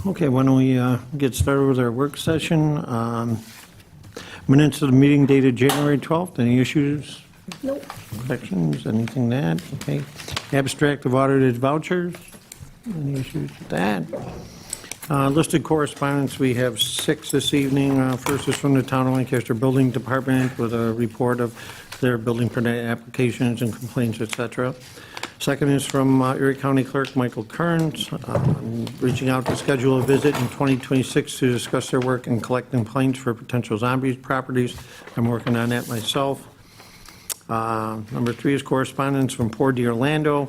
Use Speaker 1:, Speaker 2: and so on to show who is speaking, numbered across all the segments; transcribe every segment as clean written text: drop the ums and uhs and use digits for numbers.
Speaker 1: Okay, why don't we get started with our work session? Minutes of the meeting dated January 12th, any issues?
Speaker 2: Nope.
Speaker 1: Corrections, anything that? Okay. Abstract of audited vouchers, any issues with that? Listed correspondence, we have 6 this evening. First is from the Town of Lancaster Building Department with a report of their building permit applications and complaints, et cetera. Second is from Erie County Clerk Michael Kearns, reaching out to schedule a visit in 2026 to discuss their work and collect complaints for potential zombie properties. I'm working on that myself. Number 3 is correspondence from Poor Deer Orlando,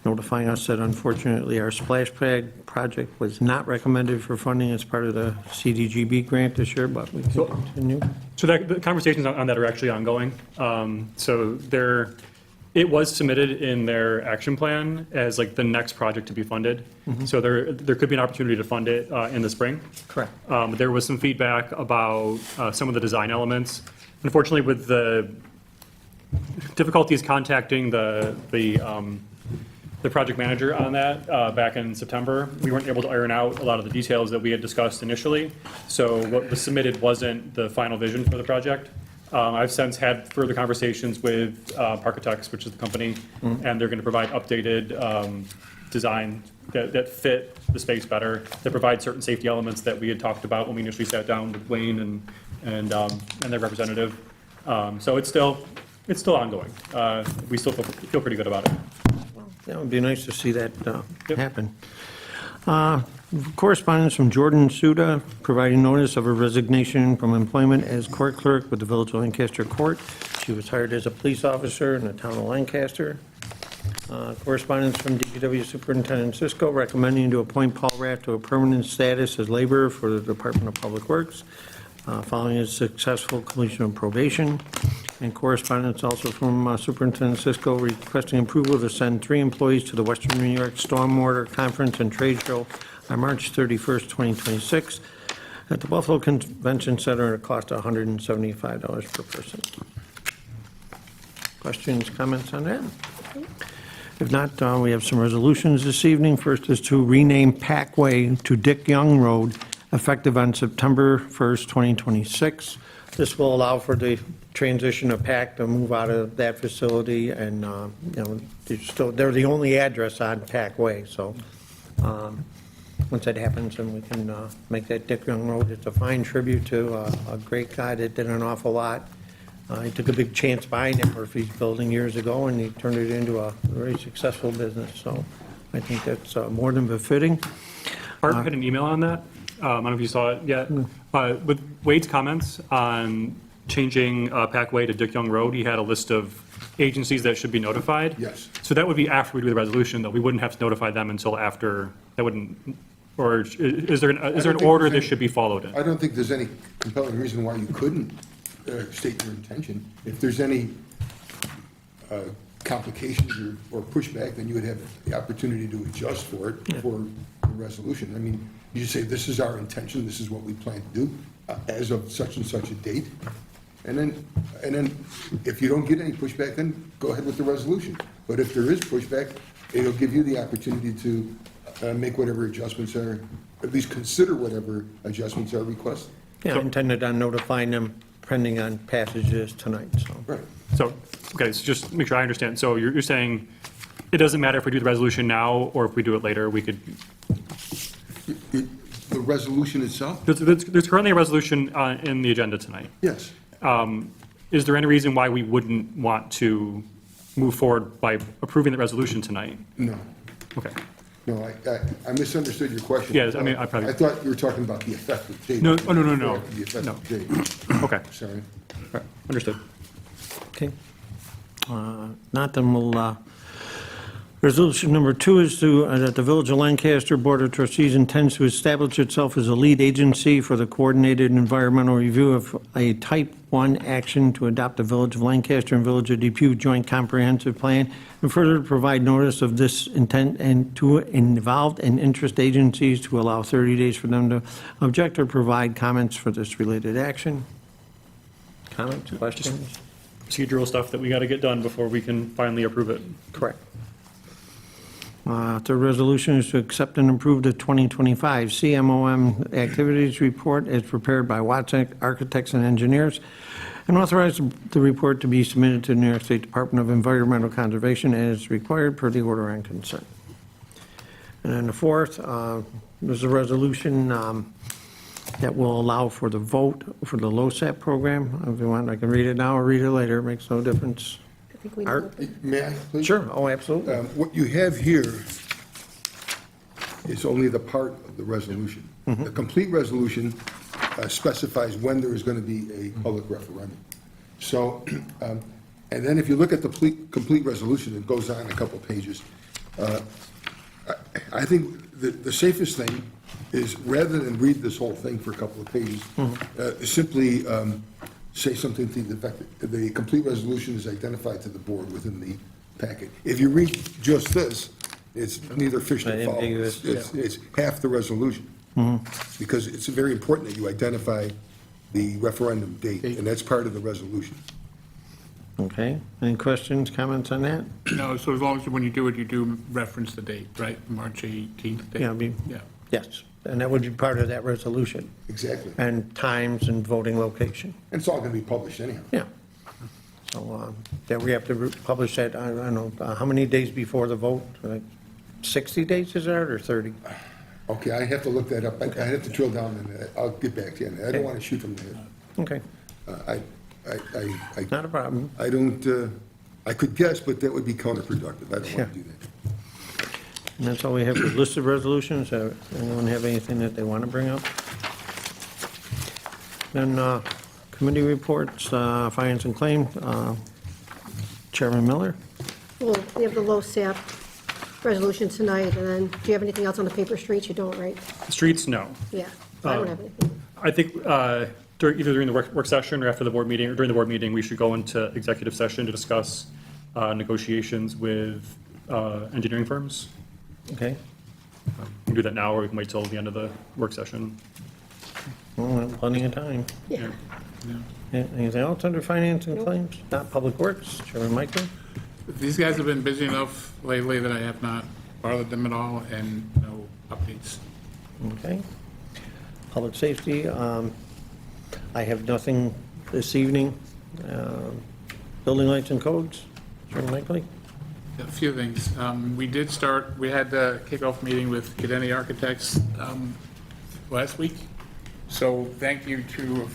Speaker 1: notifying us that unfortunately our splash pad project was not recommended for funding as part of the CDGB grant this year, but we can continue.
Speaker 3: So the conversations on that are actually ongoing. It was submitted in their action plan as like the next project to be funded. So there could be an opportunity to fund it in the spring.
Speaker 1: Correct.
Speaker 3: There was some feedback about some of the design elements. Unfortunately, with the difficulties contacting the project manager on that back in September, we weren't able to iron out a lot of the details that we had discussed initially. So what was submitted wasn't the final vision for the project. I've since had further conversations with Parkitects, which is the company, and they're going to provide updated design that fit the space better, that provide certain safety elements that we had talked about when we initially sat down with Wayne and their representative. So it's still ongoing. We still feel pretty good about it.
Speaker 1: Yeah, it would be nice to see that happen. Correspondence from Jordan Suda, providing notice of her resignation from employment as court clerk with the Village of Lancaster Court. She was hired as a police officer in the town of Lancaster. Correspondence from DPW Superintendent Cisco, recommending to appoint Paul Rath to a permanent status as laborer for the Department of Public Works, following his successful completion of probation. And correspondence also from Superintendent Cisco, requesting approval to send 3 employees to the Western New York Stormwater Conference and Trade Show on March 31st, 2026, at the Buffalo Convention Center at a cost of $175 per person. Questions, comments on that? If not, we have some resolutions this evening. First is to rename Packway to Dick Young Road, effective on September 1st, 2026. This will allow for the transition of PAC to move out of that facility, and they're the only address on PAC Way. So once that happens, then we can make that Dick Young Road. It's a fine tribute to a great guy that did an awful lot. He took a big chance buying it Murphy's building years ago, and he turned it into a very successful business. So I think that's more than befitting.
Speaker 3: Art had an email on that. I don't know if you saw it yet. With Wade's comments on changing Packway to Dick Young Road, he had a list of agencies that should be notified.
Speaker 4: Yes.
Speaker 3: So that would be after we do the resolution, though. We wouldn't have to notify them until after. That wouldn't. Or is there an order this should be followed in?
Speaker 4: I don't think there's any compelling reason why you couldn't state your intention. If there's any complications or pushback, then you would have the opportunity to adjust for it before the resolution. I mean, you just say, this is our intention, this is what we plan to do as of such and such a date. And then if you don't get any pushback, then go ahead with the resolution. But if there is pushback, it'll give you the opportunity to make whatever adjustments are, at least consider whatever adjustments are requested.
Speaker 1: Yeah, I intended on notifying them pending on passages tonight, so.
Speaker 4: Right.
Speaker 3: So, okay, so just make sure I understand. So you're saying it doesn't matter if we do the resolution now or if we do it later, we could.
Speaker 4: The resolution itself?
Speaker 3: There's currently a resolution in the agenda tonight.
Speaker 4: Yes.
Speaker 3: Is there any reason why we wouldn't want to move forward by approving the resolution tonight?
Speaker 4: No.
Speaker 3: Okay.
Speaker 4: No, I misunderstood your question.
Speaker 3: Yes, I mean, I probably-
Speaker 4: I thought you were talking about the effective date.
Speaker 3: No, oh, no.
Speaker 4: The effective date.
Speaker 3: Okay.
Speaker 4: Sorry.
Speaker 3: All right. Understood.
Speaker 1: Okay. Not then we'll, resolution number 2 is that the Village of Lancaster Board of Trustees intends to establish itself as a lead agency for the coordinated environmental review of a Type 1 action to adopt the Village of Lancaster and Village of Depew Joint Comprehensive Plan, and further to provide notice of this intent and to involved and interest agencies to allow 30 days for them to object or provide comments for this related action. Comments, questions?
Speaker 3: Procedural stuff that we got to get done before we can finally approve it.
Speaker 1: Correct. The resolution is to accept and approve the 2025 CMOM Activities Report as prepared by Watson Architects and Engineers, and authorize the report to be submitted to the New York State Department of Environmental Conservation as required per the order on consent. And then the fourth, there's a resolution that will allow for the vote for the LoSAP program. If you want, I can read it now or read it later, it makes no difference.
Speaker 2: I think we
Speaker 1: Art?
Speaker 2: know.
Speaker 4: May I, please?
Speaker 1: Sure, oh, absolutely.
Speaker 4: What you have here is only the part of the resolution. The complete resolution specifies when there is going to be a public referendum. So, and then if you look at the complete resolution, it goes on a couple pages. I think the safest thing is, rather than read this whole thing for a couple of pages, simply say something to the effect that the complete resolution is identified to the board within the packet. If you read just this, it's neither fish nor fowl.
Speaker 1: Ambiguous,
Speaker 4: It's half the resolution. Because it's very important that you identify the referendum date, and that's part of the resolution.
Speaker 1: Okay, any questions, comments on that?
Speaker 5: No, so as long as when you do it, you do reference the date, right? March 18th date?
Speaker 1: Yeah,
Speaker 5: Yeah.
Speaker 1: yes, and that would be part of that resolution,
Speaker 4: Exactly.
Speaker 1: and times and voting location,
Speaker 4: And it's all going to be published anyhow.
Speaker 1: yeah. So, that we have to publish that, I don't know, how many days before the vote? Like 60 days is that, or 30?
Speaker 4: Okay, I have to look that up. I have to drill down, and I'll get back to you. I don't want to shoot from the hip.
Speaker 1: Okay, not a problem.
Speaker 4: I don't, I could guess, but that would be counterproductive. I don't
Speaker 1: Yeah.
Speaker 4: want to do that.
Speaker 1: And that's all we have for listed resolutions. Anyone have anything that they want to bring up? Then committee reports, finance and claim, Chairman Miller?
Speaker 2: Well, we have the LoSAP resolution tonight, and then, do you have anything else on the paper streets? You don't, right?
Speaker 3: Streets, no.
Speaker 2: Yeah, I don't have anything.
Speaker 3: I think either during the work session or after the board meeting, or during the board meeting, we should go into executive session to discuss negotiations with engineering firms.
Speaker 1: Okay.
Speaker 3: We can do that now, or we can wait till the end of the work session.
Speaker 1: Well, we have plenty of time.
Speaker 2: Yeah.
Speaker 1: Anything else under finance and claims? Not public works, Chairman Michael?
Speaker 5: These guys have been busy enough lately that I have not bothered them at all, and no updates.
Speaker 1: Okay. Public safety, I have nothing this evening. Building lights and codes, Chairman Michael?
Speaker 5: A few things. We had the kickoff meeting with Cadeni Architects last week. So thank you to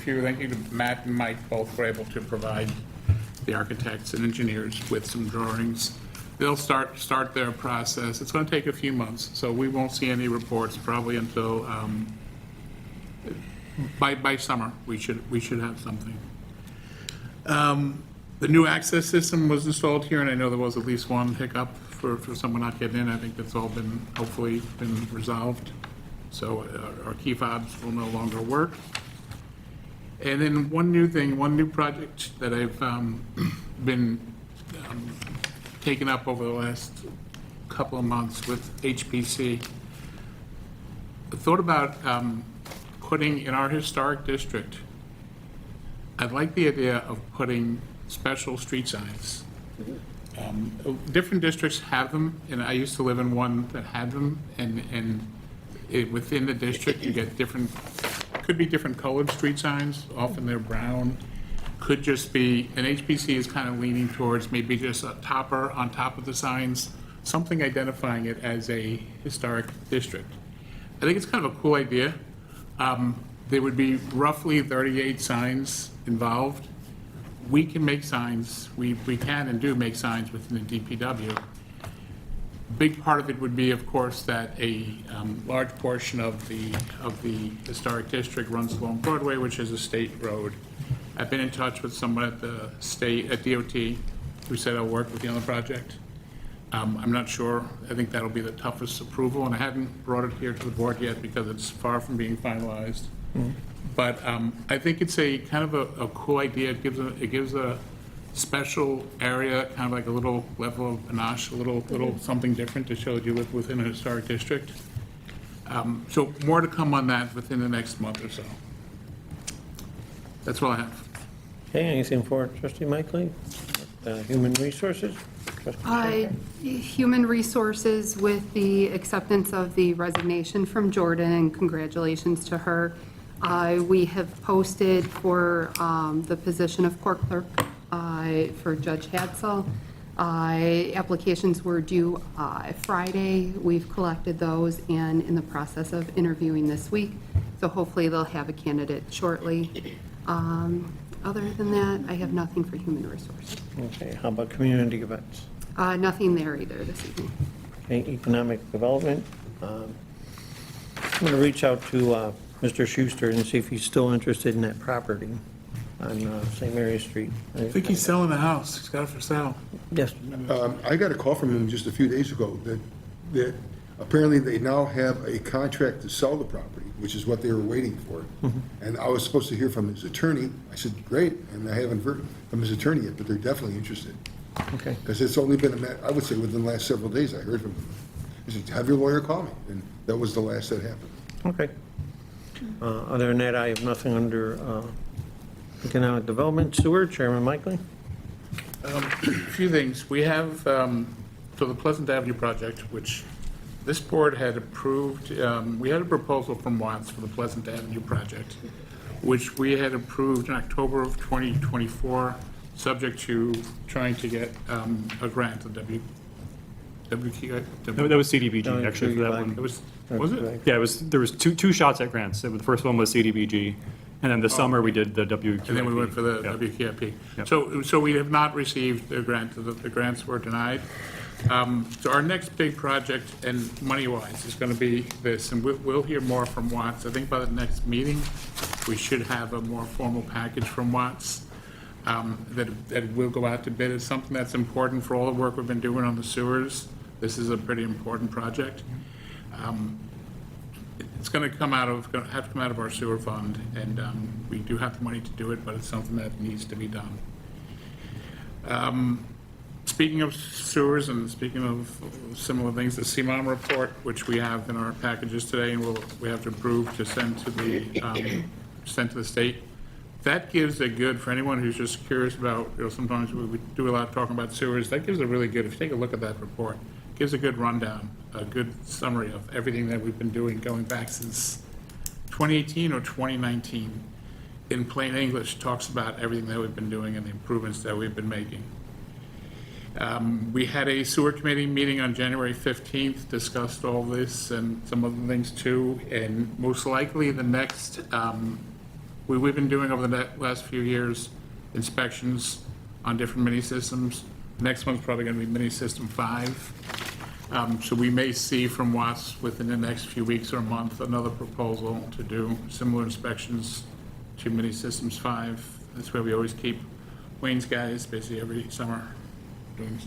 Speaker 5: Matt and Mike, both were able to provide the architects and engineers with some drawings. They'll start their process. It's going to take a few months, so we won't see any reports probably until, by summer, we should have something. The new access system was installed here, and I know there was at least one hiccup for someone not getting in. I think that's all hopefully been resolved. So our key fobs will no longer work. And then one new project that I've been taking up over the last couple of months with HPC. I thought about putting in our historic district, I'd like the idea of putting special street signs. Different districts have them, and I used to live in one that had them, and within the district, you get could be different colored street signs, often they're brown. Could just be, and HPC is kind of leaning towards maybe just a topper on top of the signs, something identifying it as a historic district. I think it's kind of a cool idea. There would be roughly 38 signs involved. We can make signs, we can and do make signs within the DPW. Big part of it would be, of course, that a large portion of the historic district runs along Broadway, which is a state road. I've been in touch with someone at the state, at DOT, who said I'll work with you on the project. I'm not sure, I think that'll be the toughest approval, and I haven't brought it here to the board yet because it's far from being finalized. But I think it's a kind of a cool idea. It gives a special area, kind of like a little level of panache, a little something different to show that you live within a historic district. So more to come on that within the next month or so. That's all I have.
Speaker 1: Okay, anything for trustee Michael? Human resources?
Speaker 6: Human Resources with the acceptance of the resignation from Jordan, and congratulations to her. We have posted for the position of court clerk for Judge Hadsell. Applications were due Friday. We've collected those and in the process of interviewing this week. So hopefully they'll have a candidate shortly. Other than that, I have nothing for Human Resources.
Speaker 1: Okay, how about community events?
Speaker 6: Nothing there either this evening.
Speaker 1: Okay, economic development. I'm going to reach out to Mr. Schuster and see if he's still interested in that property on St. Mary Street.
Speaker 5: I think he's selling the house. He's got it for sale.
Speaker 1: Yes,
Speaker 4: I got a call from him just a few days ago that apparently they now have a contract to sell the property, which is what they were waiting for. And I was supposed to hear from his attorney. I said, great, and I haven't heard from his attorney yet, but they're definitely interested.
Speaker 1: okay.
Speaker 4: Because it's only been, I would say within the last several days, I heard from him. He said, have your lawyer call me, and that was the last that happened.
Speaker 1: Okay. Other than that, I have nothing under economic development. Sewer, Chairman Michael?
Speaker 5: A few things. We have, so the Pleasant Avenue project, which this board had approved, we had a proposal from Watts for the Pleasant Avenue project, which we had approved in October of 2024, subject to trying to get a grant, a
Speaker 3: That was CDBG, actually, for that one.
Speaker 5: Was it?
Speaker 3: Yeah, there was two shots at grants. The first one was CDBG, and then this summer we did the WQIP.
Speaker 5: And then we went for the
Speaker 3: Yeah.
Speaker 5: WQIP.
Speaker 3: Yep.
Speaker 5: So we have not received the grant, the grants were denied. So our next big project, and money-wise, is going to be this, and we'll hear more from Watts. I think by the next meeting, we should have a more formal package from Watts that will go out to bid. It's something that's important for all the work we've been doing on the sewers. This is a pretty important project. It's going to have to come out of our sewer fund, and we do have the money to do it, but it's something that needs to be done. Speaking of sewers and speaking of similar things, the CMOM report, which we have in our packages today, and we have to approve to send to the state. That gives a good, for anyone who's just curious about, sometimes we do a lot of talking about sewers, that gives a really good, if you take a look at that report, gives a good rundown, a good summary of everything that we've been doing going back since 2018 or 2019. In plain English, talks about everything that we've been doing and the improvements that we've been making. We had a sewer committee meeting on January 15th, discussed all this and some other things too, and most likely the next, we've been doing over the last few years inspections on different mini systems. Next one's probably going to be mini system 5. So we may see from Watts within the next few weeks or a month another proposal to do similar inspections to mini systems 5. That's where we always keep Wayne's guys basically every summer doing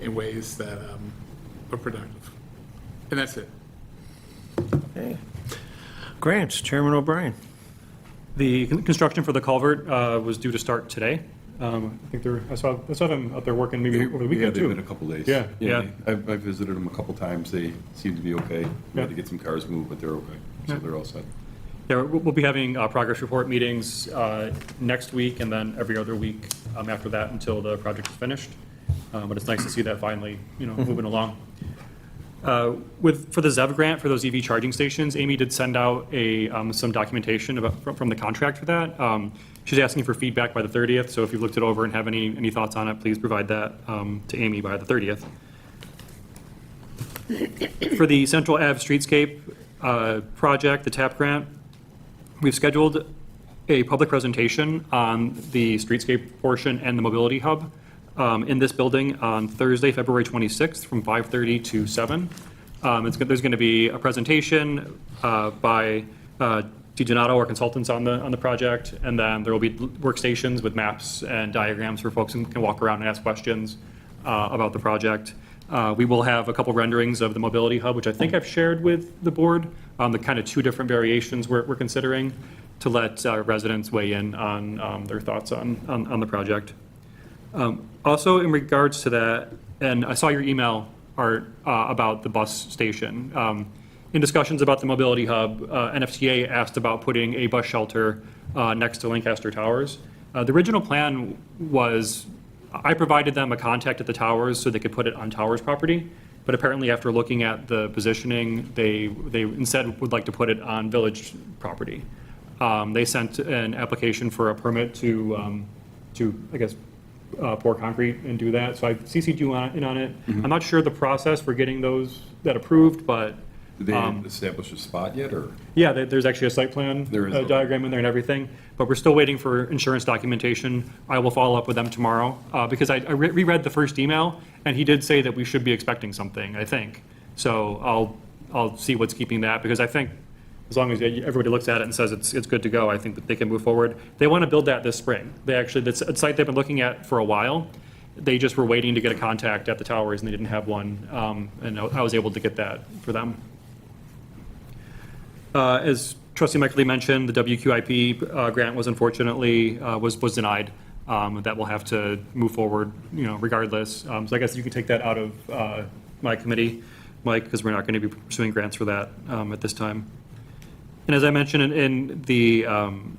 Speaker 5: in ways that are productive. And that's it.
Speaker 1: Okay. Grants, Chairman O'Brien.
Speaker 3: The construction for the culvert was due to start today. I think I saw them out there working maybe over the
Speaker 7: Yeah,
Speaker 3: weekend
Speaker 7: they've
Speaker 3: too.
Speaker 7: been a couple days.
Speaker 3: Yeah.
Speaker 7: I visited them a couple times. They seem to be okay. We
Speaker 3: Yeah.
Speaker 7: had to get some cars moved, but they're okay. So
Speaker 3: Yeah.
Speaker 7: they're all set.
Speaker 3: Yeah, we'll be having progress report meetings next week and then every other week after that until the project is finished. But it's nice to see that finally, moving along. For the ZEV grant for those EV charging stations, Amy did send out some documentation from the contract for that. She's asking for feedback by the 30th, so if you've looked it over and have any thoughts on it, please provide that to Amy by the 30th. For the Central Ave Streetscape project, the TAP grant, we've scheduled a public presentation on the streetscape portion and the mobility hub in this building on Thursday, February 26th from 5:30 to 7. There's going to be a presentation by DiGenato, our consultants on the project, and then there will be workstations with maps and diagrams for folks who can walk around and ask questions about the project. We will have a couple renderings of the mobility hub, which I think I've shared with the board, the kind of 2 different variations we're considering to let residents weigh in on their thoughts on the project. Also, in regards to that, and I saw your email, Art, about the bus station. In discussions about the mobility hub, NFTA asked about putting a bus shelter next to Lancaster Towers. The original plan was I provided them a contact at the towers so they could put it on towers property, but apparently after looking at the positioning, they instead would like to put it on village property. They sent an application for a permit to, I guess, pour concrete and do that, so I CC'd you in on it. I'm not sure the process for getting that approved, but
Speaker 7: Did they establish a spot yet, or?
Speaker 3: yeah, there's actually a site plan
Speaker 7: There is, okay.
Speaker 3: diagram in there and everything, but we're still waiting for insurance documentation. I will follow up with them tomorrow, because I reread the first email, and he did say that we should be expecting something, I think. So I'll see what's keeping that, because I think as long as everybody looks at it and says it's good to go, I think that they can move forward. They want to build that this spring. That's a site they've been looking at for a while. They just were waiting to get a contact at the towers, and they didn't have one, and I was able to get that for them. As Trustee Mickley mentioned, the WQIP grant was unfortunately was denied. That will have to move forward, regardless. So I guess you can take that out of my committee, Mike, because we're not going to be pursuing grants for that at this time. And as I mentioned in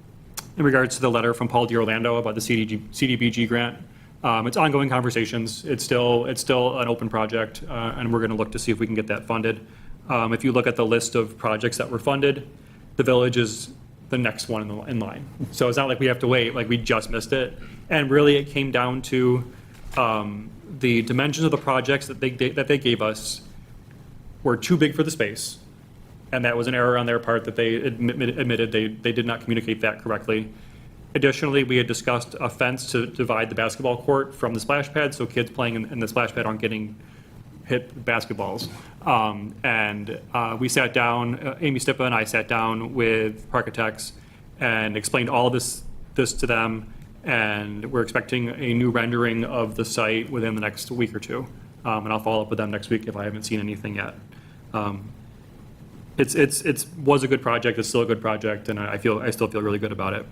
Speaker 3: regards to the letter from Paul DiOrlando about the CDBG grant, it's ongoing conversations. It's still an open project, and we're going to look to see if we can get that funded. If you look at the list of projects that were funded, the village is the next one in line. So it's not like we have to wait, like we just missed it. And really, it came down to the dimensions of the projects that they gave us were too big for the space. And that was an error on their part that they admitted they did not communicate that correctly. Additionally, we had discussed a fence to divide the basketball court from the splash pad, so kids playing in the splash pad aren't getting hit with basketballs. We sat down, Amy Stippa and I sat down with Parkitex and explained all of this to them, and we're expecting a new rendering of the site within the next week or two. And I'll follow up with them next week if I haven't seen anything yet. It was a good project, it's still a good project, and I still feel really good about it.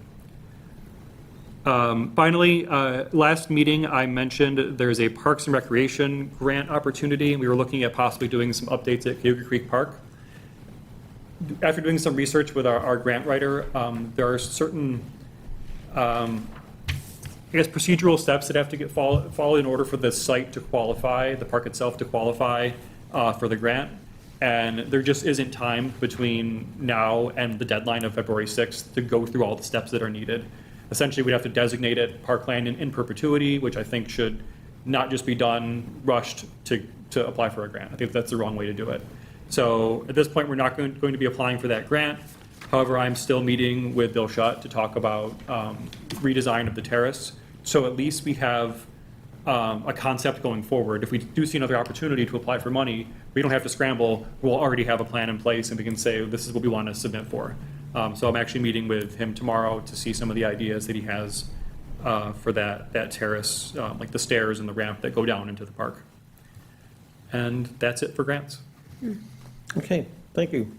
Speaker 3: Finally, last meeting, I mentioned there's a Parks and Recreation grant opportunity, and we were looking at possibly doing some updates at Cayuga Creek Park. After doing some research with our grant writer, there are certain, procedural steps that have to get followed in order for the site to qualify, the park itself to qualify for the grant. And there just isn't time between now and the deadline of February 6th to go through all the steps that are needed. Essentially, we'd have to designate it parkland in perpetuity, which I think should not just be done rushed to apply for a grant. I think that's the wrong way to do it. So at this point, we're not going to be applying for that grant. However, I'm still meeting with Bill Schutt to talk about redesign of the terrace. So at least we have a concept going forward. If we do see another opportunity to apply for money, we don't have to scramble. We'll already have a plan in place, and we can say, this is what we want to submit for. So I'm actually meeting with him tomorrow to see some of the ideas that he has for that terrace, like the stairs and the ramp that go down into the park. And that's it for grants.
Speaker 1: Okay, thank you.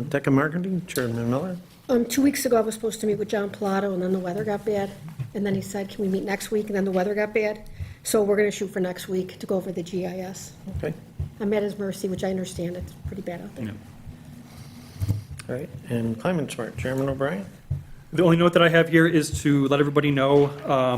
Speaker 1: Tech and Marketing, Chairman Miller.
Speaker 2: 2 weeks ago, I was supposed to meet with John Pilato, and then the weather got bad. And then he said, can we meet next week? And then the weather got bad. So we're going to shoot for next week to go over the GIS.
Speaker 1: Okay,
Speaker 2: I'm at his mercy, which I understand, it's pretty bad out there.
Speaker 3: Yeah.
Speaker 1: all right. And Climate Smart, Chairman O'Brien.
Speaker 3: The only note that I have here is to let everybody know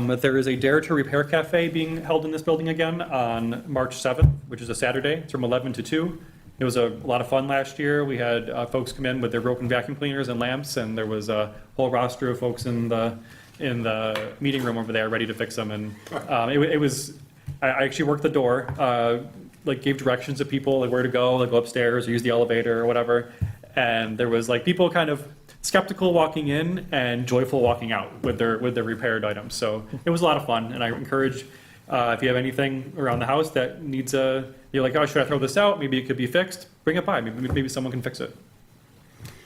Speaker 3: that there is a Dare to Repair Cafe being held in this building again on March 7th, which is a Saturday. It's from 11 to 2. It was a lot of fun last year. We had folks come in with their broken vacuum cleaners and lamps, and there was a whole roster of folks in the meeting room over there ready to fix them. And it was, I actually worked the door, like gave directions to people, like where to go, like go upstairs or use the elevator or whatever. And there was like people kind of skeptical walking in and joyful walking out with their repaired items. So it was a lot of fun, and I encourage if you have anything around the house that needs you're like, oh, should I throw this out? Maybe it could be fixed. Bring it by. Maybe someone can fix it.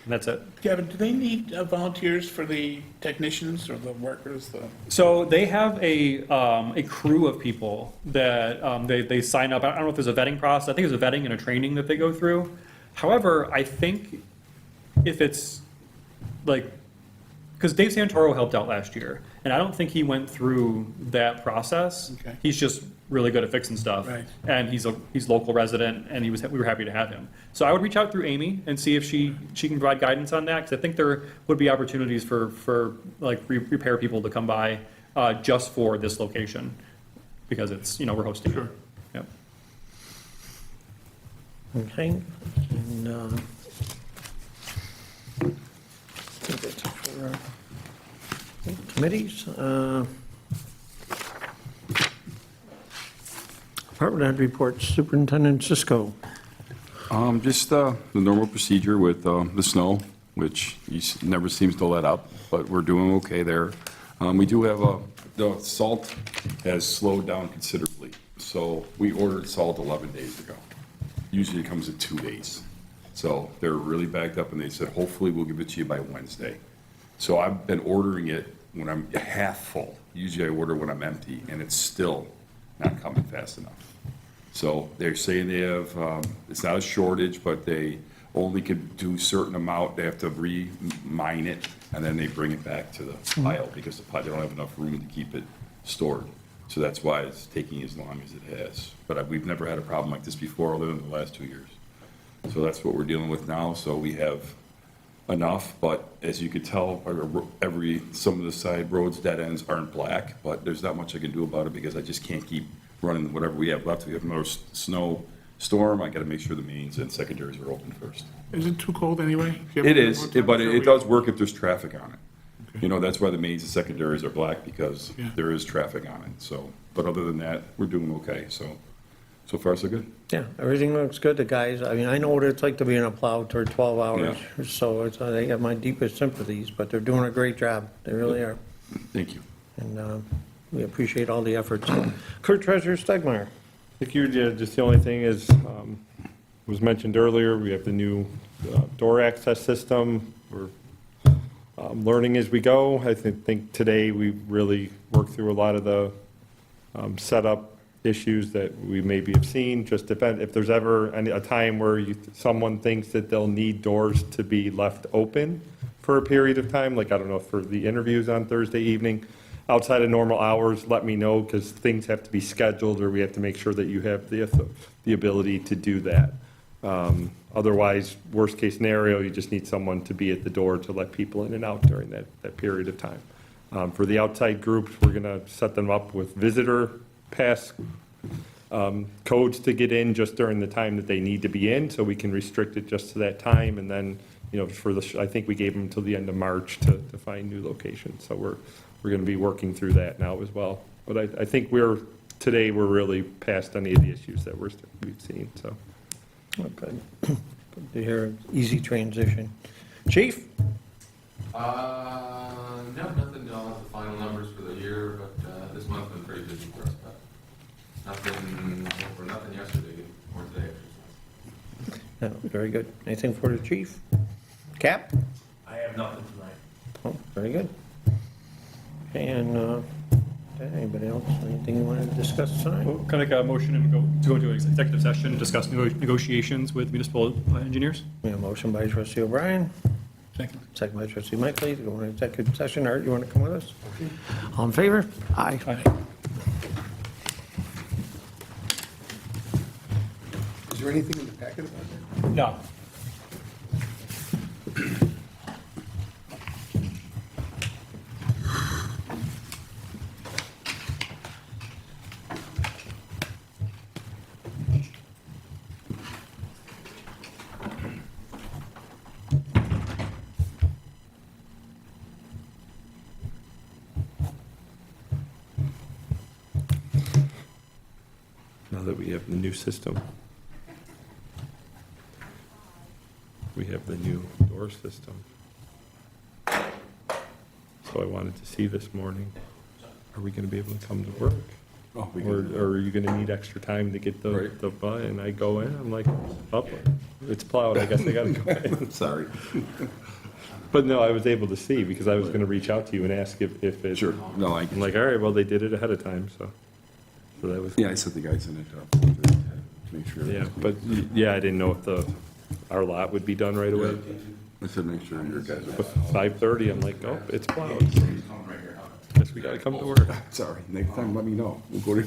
Speaker 3: And that's it.
Speaker 5: Kevin, do they need volunteers for the technicians or the workers?
Speaker 3: So they have a crew of people that they sign up. I don't know if there's a vetting process. I think there's a vetting and a training that they go through. However, I think if it's like, because Dave Santoro helped out last year, and I don't think he went through that process.
Speaker 5: Okay.
Speaker 3: He's just really good at fixing stuff.
Speaker 5: Right.
Speaker 3: And he's local resident, and we were happy to have him. So I would reach out through Amy and see if she can provide guidance on that, because I think there would be opportunities for like repair people to come by just for this location. because it's, we're hosting it.
Speaker 5: Sure.
Speaker 3: Yep.
Speaker 1: Okay, and, I think that's it for committees. Department head reports, Superintendent Cisco.
Speaker 7: Just the normal procedure with the snow, which never seems to let up, but we're doing okay there. We do have the salt has slowed down considerably, so we ordered salt 11 days ago. Usually it comes in 2 days. So they're really backed up, and they said, hopefully we'll give it to you by Wednesday. So I've been ordering it when I'm half full. Usually I order when I'm empty, and it's still not coming fast enough. So they're saying they have, it's not a shortage, but they only could do a certain amount. They have to re-mine it, and then they bring it back to the pile, because the pile, they don't have enough room to keep it stored. So that's why it's taking as long as it has. But we've never had a problem like this before, other than the last 2 years. So that's what we're dealing with now. So we have enough, but as you could tell, some of the side roads, dead ends aren't black, but there's not much I can do about it, because I just can't keep running whatever we have left. We have another snow storm. I gotta make sure the mains and secondaries are open first.
Speaker 5: Is it too cold anyway? Do you have
Speaker 7: It
Speaker 5: to
Speaker 7: is,
Speaker 5: go to-
Speaker 7: but it does work if there's traffic on it. That's why the mains and secondaries are black, because
Speaker 5: Yeah.
Speaker 7: there is traffic on it, so. But other than that, we're doing okay, so far so good.
Speaker 1: Yeah, everything looks good, the guys, I mean, I know what it's like to be in a plow for 12 hours, so they have my deepest sympathies, but they're doing a great job, they really are,
Speaker 7: Thank you.
Speaker 1: and we appreciate all the efforts. Clerk Treasurer Stegmeyer.
Speaker 8: Thank you. Just the only thing is, was mentioned earlier, we have the new door access system. We're learning as we go. I think today we really worked through a lot of the setup issues that we maybe have seen. Just depend, if there's ever a time where someone thinks that they'll need doors to be left open for a period of time, like, I don't know, for the interviews on Thursday evening, outside of normal hours, let me know, because things have to be scheduled, or we have to make sure that you have the ability to do that. Otherwise, worst case scenario, you just need someone to be at the door to let people in and out during that period of time. For the outside groups, we're gonna set them up with visitor pass codes to get in just during the time that they need to be in, so we can restrict it just to that time, and then, I think we gave them until the end of March to find new locations, so we're gonna be working through that now as well. But I think today we're really past any of the issues that we've seen, so.
Speaker 1: Oh, good. Good to hear, easy transition. Chief?
Speaker 9: No, nothing, I'll have the final numbers for the year, but this month's been pretty busy for us, but nothing yesterday or today.
Speaker 1: No, very good. Anything for the chief? Cap?
Speaker 10: I have nothing tonight.
Speaker 1: Oh, very good. And, anybody else, anything you want to discuss tonight?
Speaker 3: Well, Can I make a motion and to go into executive session, discuss negotiations with municipal engineers?
Speaker 1: We have a motion by trustee O'Brien, second by trustee Mickley to go into executive session. Art, you want to come with us? All in favor? Aye.
Speaker 4: Is there anything in the packet about that?
Speaker 3: No.
Speaker 8: Now that we have the new system, we have the new door system. So I wanted to see this morning, are we gonna be able to come to work?
Speaker 7: Oh, we
Speaker 8: Or
Speaker 7: can-
Speaker 8: are you gonna need extra time to get the
Speaker 7: Right.
Speaker 8: buy? And I go in, I'm like, oh, it's plowed, I guess I gotta go in.
Speaker 7: Sorry.
Speaker 8: But no, I was able to see, because I was gonna reach out to you and ask if it.
Speaker 7: Sure. No,
Speaker 8: I'm like, all right, well, they did it ahead of time, so that was.
Speaker 7: yeah, I sent the guys in it to make sure.
Speaker 8: Yeah, but, yeah, I didn't know if our lot would be done right away.
Speaker 7: I said, make sure your guys are.
Speaker 8: 5:30, I'm like, oh, it's plowed. Guess we gotta come to work.
Speaker 7: Sorry, next time let me know. We'll go to.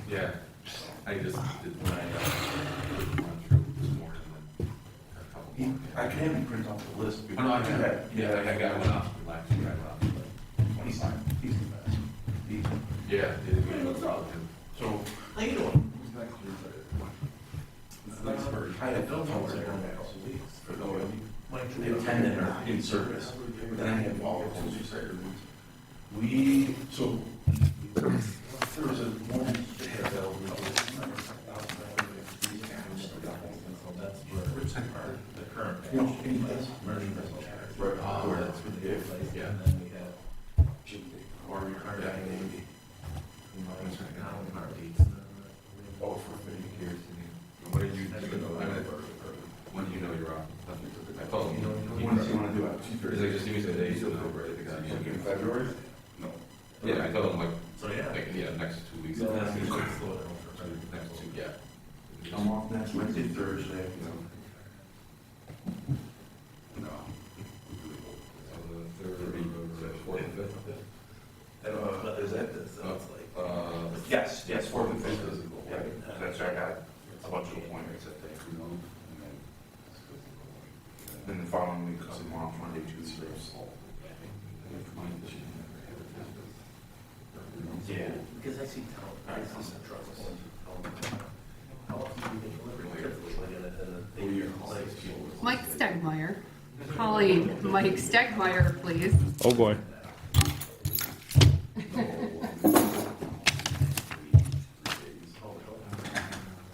Speaker 9: Yeah, I just did when I went through this morning and a couple more.
Speaker 10: I can have you print off the list.
Speaker 9: Oh, no, I got one off last year, I left, but
Speaker 10: 25, he's the best.
Speaker 9: Yeah.
Speaker 10: So, how you doing? I have no phones there in the next 2 weeks. For the attendant or in service. But then I have all the phones you said. So, there was a woman that had a that's where the current learning right. Where that's what they did. Yeah. And then we have or retired maybe.
Speaker 9: Oh, for 50 years. What did you, when do you know you're off? I told him,
Speaker 10: When do you want to do it?
Speaker 9: he's like, just give me some days, you'll know, right?
Speaker 10: In February?
Speaker 9: No. Yeah, I told him like,
Speaker 10: So, yeah.
Speaker 9: next 2 weeks.
Speaker 10: So that's usually
Speaker 9: Next 2, yeah.
Speaker 10: I'm off next Wednesday, Thursday.
Speaker 9: No. So the third, fourth, and fifth.
Speaker 10: But is that this? So it's like. Yes, 4th and 5th is. Yeah, that's, I got a bunch of appointments that day. Then the following week, I'm off Monday, Tuesday. Yeah. Because I see town, I see some trucks. How often do you get delivery?
Speaker 6: Mike Stegmeyer. Calling Mike Stegmeyer, please.
Speaker 8: Oh, boy.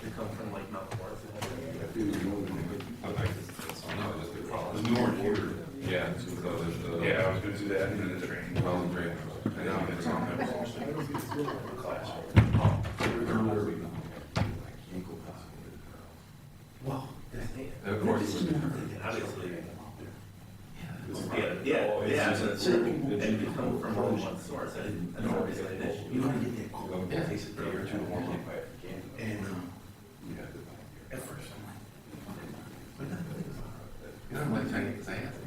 Speaker 10: They come from like Mount Forest.
Speaker 9: The newer here. Yeah.
Speaker 10: Yeah, I was gonna do that and then the training.
Speaker 9: Well, great.
Speaker 10: And then it's on that class. Well,
Speaker 9: Of course.
Speaker 10: obviously. Yeah, so it's, and you come from more than one source, I didn't always like that. You want to get that cool, it takes a day or two to warm up. And, at first, I'm like, but then I think about it.
Speaker 9: You know, I'm like, because I have to.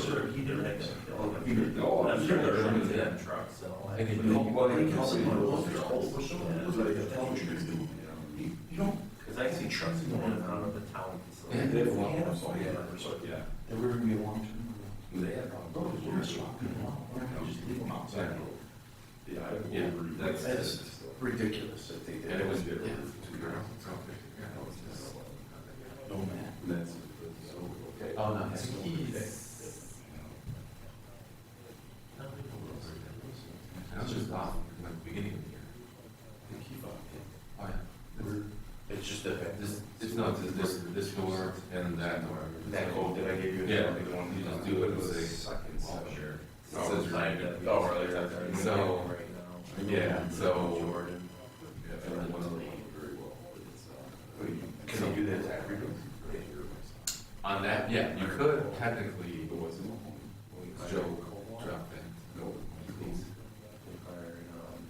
Speaker 10: Sure, he did actually. I'm sure they're running to that truck, so.
Speaker 9: And he- well, he
Speaker 10: They
Speaker 9: calls
Speaker 10: call
Speaker 9: me
Speaker 10: someone
Speaker 9: one
Speaker 10: else,
Speaker 9: of those
Speaker 10: they're old, or something. You don't, because I see trucks going in and out of the town. So
Speaker 9: Yeah, they have a lot
Speaker 10: Yeah,
Speaker 9: of-
Speaker 10: so,
Speaker 9: Yeah.
Speaker 10: They were gonna be a long term. They had problems. We're swapping them out. Why not just leave them outside?
Speaker 9: Yeah,
Speaker 10: That's ridiculous that they did.
Speaker 9: And it was, yeah.
Speaker 10: No, man.
Speaker 9: That's, okay. Oh, no,
Speaker 10: That's
Speaker 9: I was just off in the beginning of the year.
Speaker 10: They keep up.
Speaker 9: Oh, yeah.
Speaker 10: It's just that
Speaker 9: It's not this door and that door.
Speaker 10: that code that I gave you.
Speaker 9: Yeah,
Speaker 10: the one
Speaker 9: you just do it with a
Speaker 10: second.
Speaker 9: well, sure.
Speaker 10: Oh,
Speaker 9: It says right.
Speaker 10: really?
Speaker 9: So,
Speaker 10: Right now.
Speaker 9: yeah, so.
Speaker 10: Jordan.
Speaker 9: Yeah, and then one of them very well, but it's,
Speaker 10: Can you do that every day?
Speaker 9: on that, yeah, you could technically, Joe drop in. Please,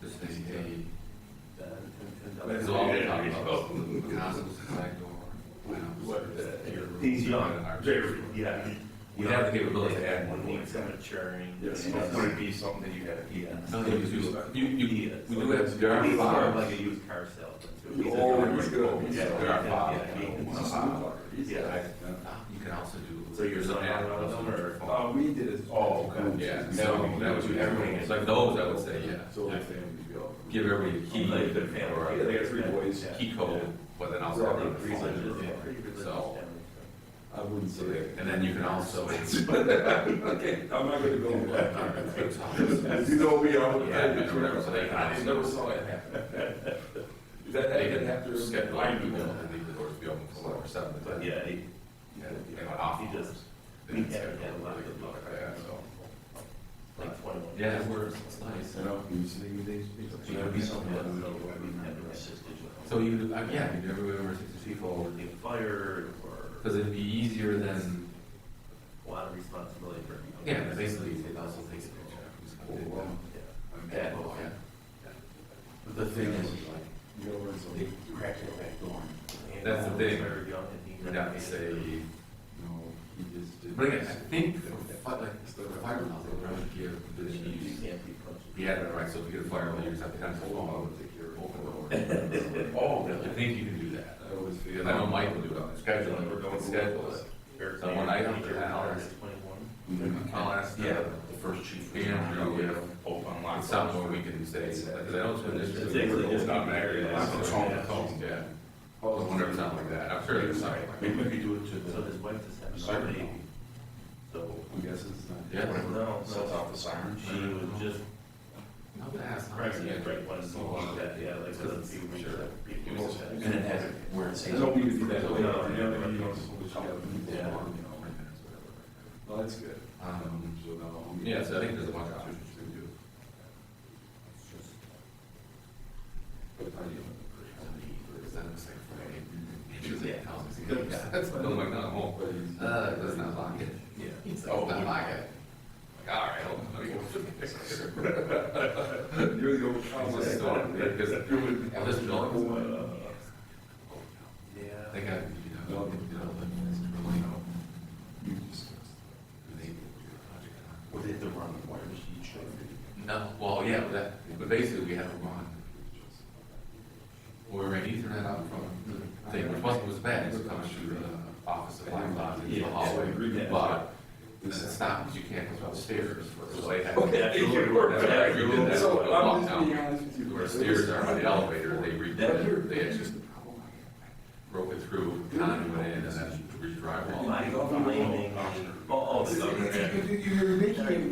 Speaker 9: just say, hey, this is all we're talking about. Constables, side door.
Speaker 10: He's young, very, yeah.
Speaker 9: We have the capability to add
Speaker 10: One
Speaker 9: more.
Speaker 10: needs some maturing. Yes, would it be something that you had? Yeah.
Speaker 9: No, we do have, there are
Speaker 10: He's more of
Speaker 9: five.
Speaker 10: like a used car salesman too.
Speaker 9: Oh, he's good.
Speaker 10: Yeah,
Speaker 9: There are five.
Speaker 10: Yeah.
Speaker 9: You can also do.
Speaker 10: So you're
Speaker 9: some
Speaker 10: on
Speaker 9: add
Speaker 10: one of them, or?
Speaker 9: phone.
Speaker 10: We did it. Oh, okay.
Speaker 9: Yeah, that would be everything, it's like those, I would say, yeah. Give everybody a key,
Speaker 10: Like the family.
Speaker 9: or
Speaker 10: Yeah, they got 3 boys.
Speaker 9: key code, but then also have the phone. So,
Speaker 10: I wouldn't
Speaker 9: so they, and then you can also.
Speaker 10: Okay, I'm not gonna go.
Speaker 9: You
Speaker 10: know me, I'm.
Speaker 9: Yeah, whatever, so they can, I never saw it happen. They can have to schedule people and leave the doors be open till 7.
Speaker 10: But yeah, he
Speaker 9: off.
Speaker 10: he just,
Speaker 9: They
Speaker 10: we
Speaker 9: can
Speaker 10: had
Speaker 9: schedule
Speaker 10: a lot of
Speaker 9: like
Speaker 10: good luck,
Speaker 9: that, so.
Speaker 10: like 21.
Speaker 9: Yeah, it works, it's nice.
Speaker 10: So it'd be something that we had to assist you with.
Speaker 9: So you, yeah, you never over 60 people,
Speaker 10: Or get fired, or
Speaker 9: because it'd be easier than,
Speaker 10: a lot of responsibility for.
Speaker 9: yeah, and basically, it also takes a picture of who's going to do that.
Speaker 10: Yeah.
Speaker 9: Oh, yeah.
Speaker 10: But the thing is, like, they cracked it back door.
Speaker 9: That's the thing.
Speaker 10: Very young, and he-
Speaker 9: We'd have to say, but again, I think for like the firehouse, they would rather give the
Speaker 10: You
Speaker 9: chiefs.
Speaker 10: can't be punched.
Speaker 9: Yeah, right, so if you get a fire, you just have to kind of open the door.
Speaker 10: Oh,
Speaker 9: I think you can do that. I know Mike will do it on the schedule, and we're going to schedule it. So when I come to the house, I'll ask
Speaker 10: Yeah,
Speaker 9: the
Speaker 10: the first chief
Speaker 9: And we have
Speaker 10: Open lots.
Speaker 9: something where we can say, because I know it's been this.
Speaker 10: It's actually just not
Speaker 9: automatic.
Speaker 10: automatic.
Speaker 9: Yeah. I wonder if something like that. I'm sure there's something like
Speaker 10: Maybe
Speaker 9: that.
Speaker 10: we could do it to the. So his wife just had a baby. So.
Speaker 9: I guess it's not.
Speaker 10: Yeah, no,
Speaker 9: Sets off the siren.
Speaker 10: she was just
Speaker 9: How fast?
Speaker 10: pregnant, right, when it's all that, yeah, like, so a few weeks.
Speaker 9: Sure.
Speaker 10: And it has it where it says.
Speaker 9: No, we could do that.
Speaker 10: No,
Speaker 9: Yeah. Well, that's good. Yeah, so I think there's a bunch of options to do. I'm like, no, I'm home. That's not lock it. Yeah. Oh, not lock it. Like, all right, hold on, let me go. You're the old. Because of this building.
Speaker 10: Yeah.
Speaker 9: They got, you know,
Speaker 10: Well, they have to run the wires each day.
Speaker 9: no, well, yeah, but basically we had to run. We ran Ethernet out from the thing, which wasn't, was bad, it was coming through the office supply closet, into the hallway, but it stopped, because you can't go upstairs, so they had.
Speaker 10: Okay, you
Speaker 9: did that.
Speaker 8: So, I'm just
Speaker 9: Lockdown.
Speaker 8: being honest with you.
Speaker 9: Where stairs are by the elevator, they redid it, they had just broke it through, conduit in, and then re-drywall.
Speaker 8: You're making it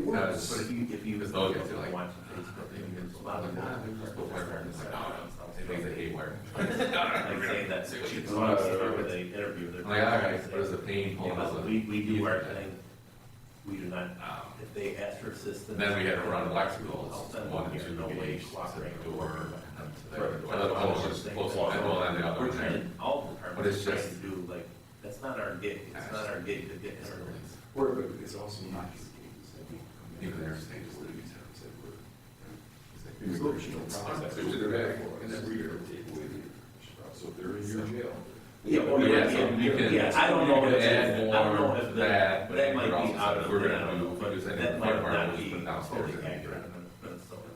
Speaker 8: worse.
Speaker 10: But if you.
Speaker 9: Because they'll get to like,
Speaker 10: Watch Facebook,
Speaker 9: they
Speaker 10: it's
Speaker 9: get
Speaker 10: a lot of
Speaker 9: they think they hate wire.
Speaker 10: like saying that she wants to where they interview their.
Speaker 9: I'm like, all right, what is the pain
Speaker 10: Yeah,
Speaker 9: point?
Speaker 10: but we do our thing. We do not, if they ask for assistance.
Speaker 9: Then we had to run electricals,
Speaker 10: I'll send
Speaker 9: one
Speaker 10: them
Speaker 9: and
Speaker 10: here,
Speaker 9: two
Speaker 10: no way
Speaker 9: gates,
Speaker 10: cooperating.
Speaker 9: to the door, and to the
Speaker 10: Right.
Speaker 9: other one was close, and well, and the other
Speaker 10: We're
Speaker 9: one there.
Speaker 10: trying, all
Speaker 9: But
Speaker 10: departments
Speaker 9: it's
Speaker 10: are trying
Speaker 9: just-
Speaker 10: to do, like, that's not our gig, it's not our gig to get everything.
Speaker 7: But it's also not.
Speaker 9: Even their stages, they use it.
Speaker 7: So they're in your jail.
Speaker 10: Yeah, well,
Speaker 9: Yeah, so you can.
Speaker 10: yeah, I don't know
Speaker 9: you
Speaker 10: if
Speaker 9: can
Speaker 10: it's-
Speaker 9: add
Speaker 10: I don't know
Speaker 9: more
Speaker 10: if
Speaker 9: to
Speaker 10: that-
Speaker 9: that, but
Speaker 10: that
Speaker 9: you
Speaker 10: might
Speaker 9: could
Speaker 10: be
Speaker 9: also,
Speaker 10: out
Speaker 9: if
Speaker 10: of
Speaker 9: we're
Speaker 10: the-
Speaker 9: gonna do,
Speaker 10: but
Speaker 9: because I
Speaker 10: that
Speaker 9: think the
Speaker 10: might
Speaker 9: front part
Speaker 10: not
Speaker 9: was
Speaker 10: be
Speaker 9: put downstairs.
Speaker 10: totally
Speaker 9: I think,
Speaker 10: accurate.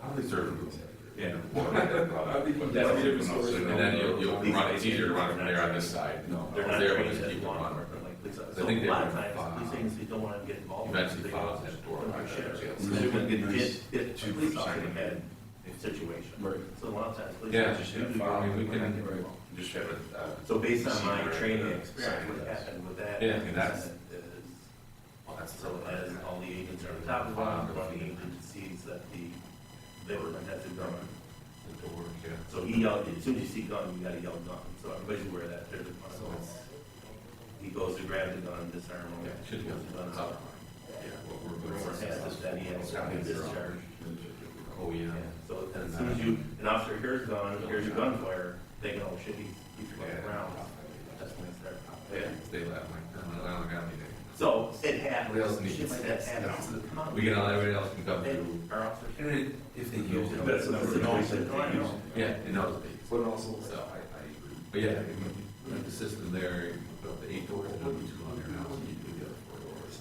Speaker 9: How do they serve them?
Speaker 10: Yeah.
Speaker 9: That's a different story. And then you'll run, it's easier to run from there on this side.
Speaker 7: No.
Speaker 10: They're not
Speaker 9: There, we'll
Speaker 10: trained
Speaker 9: just
Speaker 10: as
Speaker 9: keep it
Speaker 10: law
Speaker 9: running.
Speaker 10: enforcement like police officers.
Speaker 9: I
Speaker 10: So
Speaker 9: think
Speaker 10: a
Speaker 9: they
Speaker 10: lot of
Speaker 9: would
Speaker 10: times,
Speaker 9: file-
Speaker 10: police agencies don't want to get involved.
Speaker 9: Eventually
Speaker 10: They
Speaker 9: files
Speaker 10: go,
Speaker 9: that door
Speaker 10: "Oh,
Speaker 9: by
Speaker 10: shit."
Speaker 9: the jail.
Speaker 10: So they're gonna get hit to police officer in a situation.
Speaker 7: Right.
Speaker 10: So a lot of times, police
Speaker 9: Yeah,
Speaker 10: officers usually
Speaker 9: I mean, we
Speaker 10: don't
Speaker 9: can,
Speaker 10: get involved.
Speaker 9: just have it,
Speaker 10: So based on my training experience, what happened with that?
Speaker 9: Yeah, and that's-
Speaker 10: is,
Speaker 9: well, that's
Speaker 10: so as all the agents are on top of it, one of the agents sees that the victim has a gun.
Speaker 9: the door, yeah.
Speaker 10: So he yelled, as soon as you see gun, you gotta yell gun, so everybody's aware of that, there's a gun.
Speaker 9: So it's,
Speaker 10: He goes to grab the gun, disarm him.
Speaker 9: yeah, it should go to the
Speaker 10: Guns
Speaker 9: top.
Speaker 10: up.
Speaker 9: Yeah, what we're
Speaker 10: Rumor
Speaker 9: good
Speaker 10: has it that he has a discharge.
Speaker 9: Oh, yeah.
Speaker 10: So as soon as you, an officer hears gun, hears your gunfire, they go, oh shit, he's running around. That's when they start.
Speaker 9: Yeah, they laugh like, I don't got anything.
Speaker 10: So it happens,
Speaker 9: What else needs-
Speaker 10: shit like that happens. Come on.
Speaker 9: We get all, everybody else can come through.
Speaker 10: And our officers.
Speaker 9: And if they use it.
Speaker 10: That's the situation.
Speaker 9: Yeah, it knows the base.
Speaker 7: But also,
Speaker 9: So,
Speaker 7: I agree.
Speaker 9: but yeah, you put the system there, you put up the 8 doors, and it'll be 2 on there now, so you can get a 4 doors.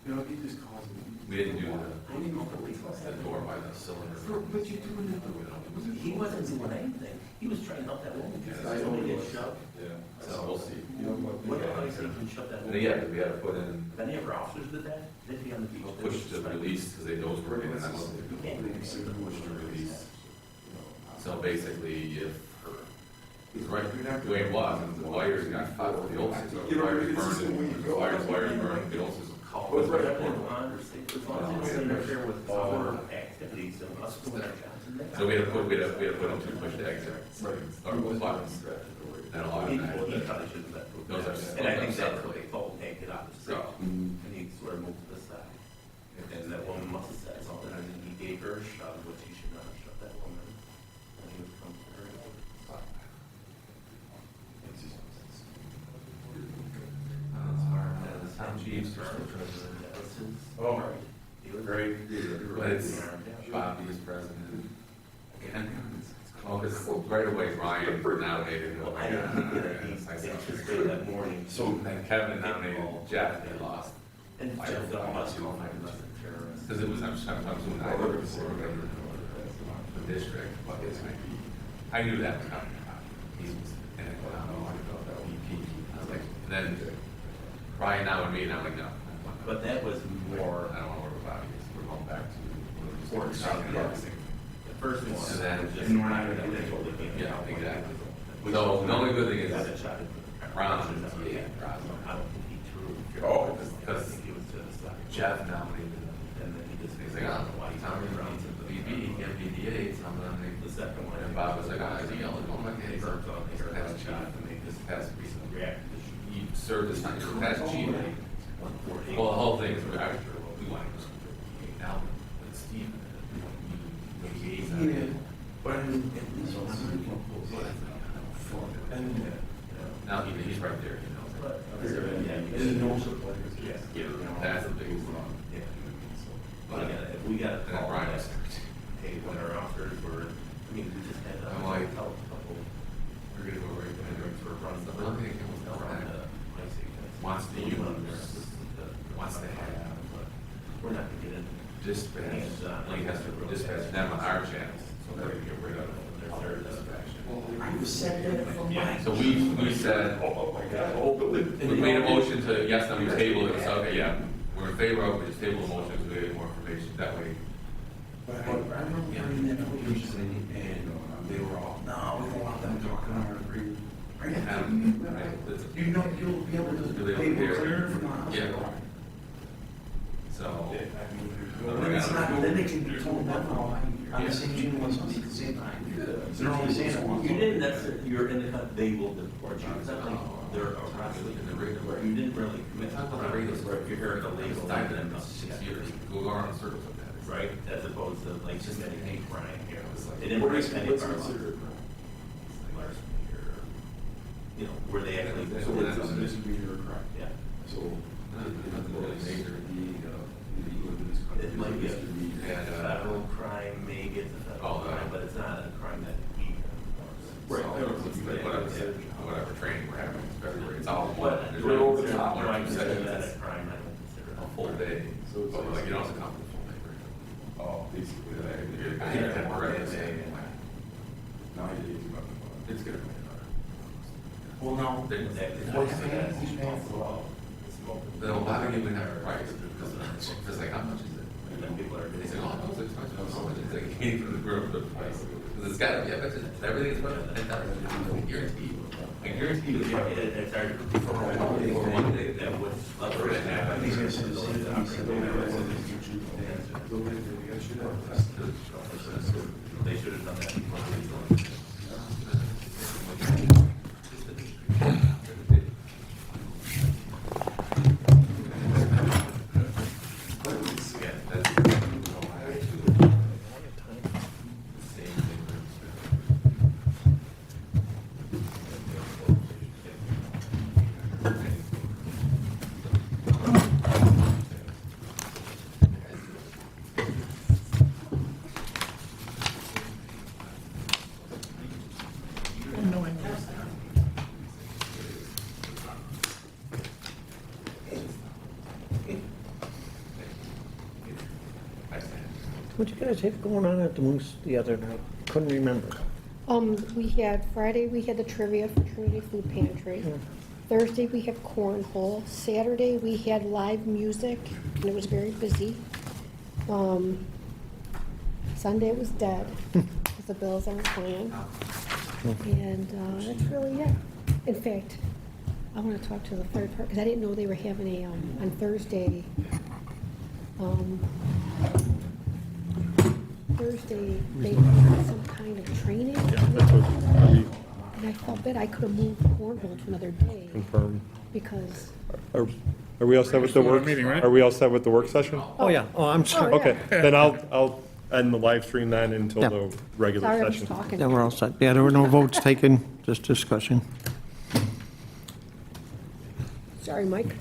Speaker 7: You know, it just causes me.
Speaker 9: We didn't do the door by the cylinder.
Speaker 7: But you're doing it.
Speaker 10: He wasn't doing anything, he was trying to help that woman, because
Speaker 7: I know
Speaker 10: somebody
Speaker 7: he
Speaker 10: get
Speaker 7: was.
Speaker 10: shoved.
Speaker 7: Yeah.
Speaker 9: So we'll see.
Speaker 7: You know what?
Speaker 10: What the hell is he can shove that woman?
Speaker 9: Yeah, we had to put in,
Speaker 10: If any of our officers did that, they'd be on the beach. They
Speaker 9: push
Speaker 10: would
Speaker 9: to release, because they those were in, and I wasn't.
Speaker 10: You can't really see them.
Speaker 9: Push to release. So basically, if he's right, the way it was, and the wires got caught with the old system, the wires burned, the wires burned, the old system.
Speaker 10: As long as it doesn't interfere with our activities and us doing our jobs. and that.
Speaker 9: So we had to put in 2 push to exit, or buttons, that'll
Speaker 10: He
Speaker 9: automatic.
Speaker 10: probably should have let
Speaker 9: Those are-
Speaker 10: And I think that's what they told, hey, get out of the street. And he sort of moved to the side. And that woman must have said something, and he gave her a shove, which he should not have shoved that woman. And he was coming to her.
Speaker 9: The town chiefs are still president.
Speaker 10: That was his.
Speaker 9: Oh,
Speaker 10: He was
Speaker 9: great. But it's
Speaker 10: Yeah.
Speaker 9: Bobby is president. And, oh, because right away Brian nominated him.
Speaker 10: Well, I didn't get it, he
Speaker 9: I saw
Speaker 10: anticipated that morning.
Speaker 9: So, and Kevin nominated Jeff, they lost.
Speaker 10: And Jeff got must have been less than terrorist.
Speaker 9: Because it was, I'm doing I worked before the district, but it's like, I knew that was coming. He was, and I don't know, I thought that would be peaky. I was like, then Brian now and me, and I'm like, no.
Speaker 10: But that was more,
Speaker 9: I don't want to work with Bobby, we're going
Speaker 10: sports, talking about the first one,
Speaker 9: And then just-
Speaker 10: and we're not gonna do that, totally can't.
Speaker 9: Yeah, exactly. So the only good thing is
Speaker 10: Got that shot at
Speaker 9: Ron should
Speaker 10: Ron.
Speaker 9: be, Ron.
Speaker 10: I don't think he threw.
Speaker 9: Oh,
Speaker 10: I
Speaker 9: because
Speaker 10: think he was just like.
Speaker 9: Jeff nominated him.
Speaker 10: And then he just.
Speaker 9: He's like, oh, he's nominated Ron to the VP, he can't be DA, so I'm gonna make
Speaker 10: The second one.
Speaker 9: And Bob was like, oh, is he yelling? Oh, my God, he's
Speaker 10: Burnt on,
Speaker 9: he's
Speaker 10: he's
Speaker 9: a past chief.
Speaker 10: shot to make this
Speaker 9: Past chief.
Speaker 10: react.
Speaker 9: He served as not your past chief. Well, the whole thing is, we're after, what we want to do now, with Steve, you liaison.
Speaker 10: Yeah, but at least one hundred and
Speaker 9: Now, he's right there, you know.
Speaker 10: and no suppliers.
Speaker 9: Yeah, that's the biggest one.
Speaker 10: But again, if we got a
Speaker 9: And
Speaker 10: call
Speaker 9: Brian
Speaker 10: that,
Speaker 9: was
Speaker 10: hey, when our officers were, I mean, we just had a
Speaker 9: I'm like-
Speaker 10: couple.
Speaker 9: we're gonna go right there for runs. The one thing that was
Speaker 10: Around
Speaker 9: that
Speaker 10: the ice age.
Speaker 9: wants to use, wants to have
Speaker 10: We're not gonna get into.
Speaker 9: dispatch, like he has to dispatch them on our channels, so that we get rid of their dispatch.
Speaker 10: You said that from my.
Speaker 9: So we said, we made a motion to, yes, then we table it, so, okay, yeah, we're in favor of, it, we just table the motion to get more information, that way.
Speaker 10: But I remember hearing that application and they were all, no, we don't want them talking on our agreement. Bring it. You know, you'll be able to,
Speaker 9: Do they
Speaker 10: they will
Speaker 9: care?
Speaker 10: clear from the house.
Speaker 9: Yeah. So.
Speaker 10: Then it's not, then they can be told that now, I'm the same team as me at the same time. They're only saying it once.
Speaker 11: You didn't necessarily, you're independent, they will deport you, it's not like they're arrested in the regular, you didn't really
Speaker 9: We
Speaker 11: commit.
Speaker 9: talked about the radius,
Speaker 11: If you're here at a legal,
Speaker 9: I've been in 6 years, go around in circles with that.
Speaker 11: right, as opposed to like just any hate crime here.
Speaker 9: like-
Speaker 11: They didn't bring any
Speaker 10: What's
Speaker 11: crime up,
Speaker 10: considered?
Speaker 11: larceny or, you know, where they actually.
Speaker 9: So that's a
Speaker 10: misdemeanor or crime.
Speaker 11: Yeah.
Speaker 10: So.
Speaker 9: Nothing really major.
Speaker 11: It might be a
Speaker 9: And,
Speaker 11: federal crime, maybe it's a federal
Speaker 9: Oh,
Speaker 11: crime, but it's not a crime that he.
Speaker 10: Right.
Speaker 9: Whatever training we're having in February, it's all one.
Speaker 11: But.
Speaker 9: There's
Speaker 10: Right
Speaker 9: no-
Speaker 10: over the top.
Speaker 11: No, I consider
Speaker 9: It's
Speaker 11: that a crime, I don't consider it
Speaker 9: a full day,
Speaker 10: So it's
Speaker 9: but like, you don't have to come to the full day. right?
Speaker 10: Oh, basically,
Speaker 9: You're
Speaker 10: that.
Speaker 9: gonna have more of the same.
Speaker 10: 9 days.
Speaker 9: It's gonna be.
Speaker 10: Well, now.
Speaker 9: They-
Speaker 10: What's that? He's paying for all.
Speaker 9: They'll buy you in our price, because it's like, how much is it?
Speaker 11: And then people are.
Speaker 9: They say, oh, no, it's expensive, how much is it? Like, you from the group, the price, because it's gotta be, I bet you, everything is about $10,000, guaranteed. I guarantee you.
Speaker 11: Yeah, it's hard for one day that would.
Speaker 9: For it to happen.
Speaker 10: He's gonna say the same thing. He said, "Don't ever let them get you."
Speaker 11: They should have done that before.
Speaker 1: What you guys have going on at the Moose the other night? Couldn't remember.
Speaker 2: We had, Friday, we had the trivia for Trinity Food Pantry. Thursday, we had cornhole. Saturday, we had live music, and it was very busy. Sunday, it was dead, because the Bills aren't playing. And that's really it. In fact, I want to talk to the fire department, because I didn't know they were having a, on Thursday, they had some kind of training. And I felt bad, I could have moved cornhole to another day,
Speaker 8: Confirm.
Speaker 2: because,
Speaker 8: Are we all set with the
Speaker 5: Still in our
Speaker 8: work?
Speaker 5: meeting, right?
Speaker 8: Are we all set with the work session?
Speaker 1: Oh, yeah, oh, I'm sorry.
Speaker 2: yeah.
Speaker 8: Okay, then I'll end the live stream then until
Speaker 1: Yeah.
Speaker 8: the regular
Speaker 2: sorry, I was
Speaker 8: session.
Speaker 2: talking.
Speaker 1: Yeah, we're all set. Yeah, there were no votes taken, just discussion.
Speaker 2: Sorry, Mike.